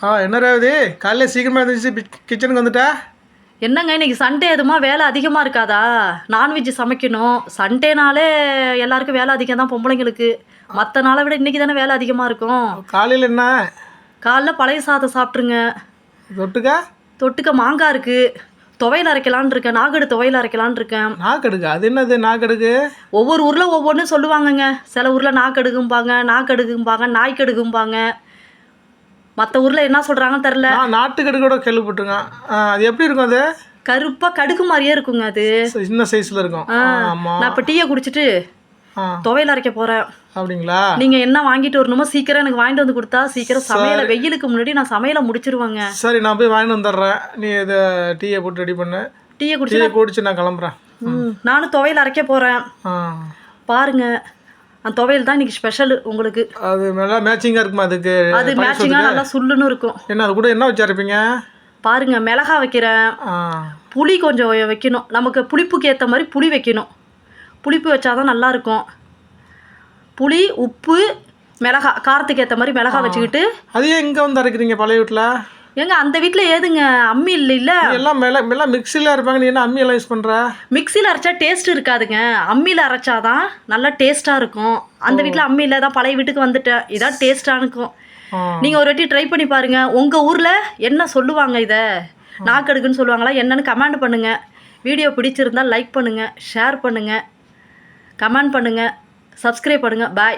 என்ன ரேவதி காலையில் சீக்கிரமாக எழுந்திரிச்சு கிச்சனுக்கு வந்துட்டா? என்னங்க இன்னைக்கு சண்டே எதுமா வேலை அதிகமாக இருக்காதா? நான்வெஜ் சமைக்கணும். சண்டேனாலே எல்லாருக்கும் வேலை அதிகம் தான் பொம்பளைங்களுக்கு. மற்ற நாளை விட இன்றைக்கி தானே வேலை அதிகமாக இருக்கும். காலையில் என்ன? காலைல பழைய சாதம் சாப்பிட்ருங்க. தொட்டுக்க மாங்காய் இருக்குது. துவையல் அரைக்கலான் இருக்கேன். நாகடு துவையல் அரைக்கலான் இருக்கேன். நாக்கடுக்கு அது என்னது? நாக்கடுக்கு ஒவ்வொரு ஊரில் ஒவ்வொன்றும் சொல்லுவாங்கங்க. சில ஊரில் நாக்கடுகும்பாங்க, நாய்க்கடுகும்பாங்க. மற்ற ஊரில் என்ன சொல்கிறாங்கன்னு தெரில. நாட்டுக்கடுகு கூட கேள்விப்பட்டுருங்க. அது எப்படி இருக்கும்? அது கருப்பாக கடுகு மாதிரியே இருக்குங்க. அது சின்ன சைஸில் இருக்கும். நான் இப்போ டீயை குடிச்சிட்டு துவையல் அரைக்க போகிறேன். அப்படிங்களா? நீங்கள் என்ன வாங்கிட்டு வரணுமோ சீக்கிரம் எனக்கு வாங்கிட்டு வந்து கொடுத்தா சீக்கிரம் சமையலை வெயிலுக்கு முன்னாடி நான் சமையலை முடிச்சிருவேங்க. சரி, நான் போய் வாங்கிட்டு வந்துடுறேன். நீ இதை டீயை போட்டு ரெடி பண்ணு. டீயை குடிச்சு நான் கிளம்புறேன். நானும் துவையல் அரைக்க போகிறேன். பாருங்க, அந்த துவையல் தான் இன்னைக்கு ஸ்பெஷல் உங்களுக்கு. அது நல்லா மேட்சிங்காக இருக்குமா? அதுக்கு அது மேட்சிங்காக நல்லா சுள்ளுன்னு இருக்கும். என்ன அது கூட என்ன வச்சு அரைப்பீங்க? பாருங்க, மிளகா வைக்கிறேன். புளி கொஞ்சம் வைக்கணும். நமக்கு புளிப்புக்கு ஏற்ற மாதிரி புளி வைக்கணும். புளிப்பு வச்சாதான் நல்லாயிருக்கும். புளி, உப்பு, மிளகா, காரத்துக்கு ஏற்ற மாதிரி மிளகா வச்சுக்கிட்டு. அதையே இங்கே வந்து அரைக்கிறீங்க பழைய வீட்டில்? ஏங்க அந்த வீட்டில் ஏதுங்க அம்மி இல்லை? எல்லாம் எல்லாம் மிக்சியில் அரைப்பாங்க. நீ என்ன அம்மியெல்லாம் யூஸ் பண்ணுற? மிக்சியில் அரைச்சா டேஸ்ட் இருக்காதுங்க. அம்மியில் அரைச்சாதான் நல்லா டேஸ்ட்டாக இருக்கும். அந்த வீட்டில் அம்மியில் தான் பழைய வீட்டுக்கு வந்துட்டேன். இதான் டேஸ்ட்டாக இருக்கும். நீங்கள் ஒரு வாட்டி ட்ரை பண்ணி பாருங்கள். உங்கள் ஊரில் என்ன சொல்லுவாங்க? இதை நாக்கடுக்குன்னு சொல்லுவாங்களா என்னன்னு கமெண்ட் பண்ணுங்கள். வீடியோ பிடிச்சிருந்தால் லைக் பண்ணுங்கள், ஷேர் பண்ணுங்கள், கமெண்ட் பண்ணுங்கள், சப்ஸ்கிரைப் பண்ணுங்கள். பாய்.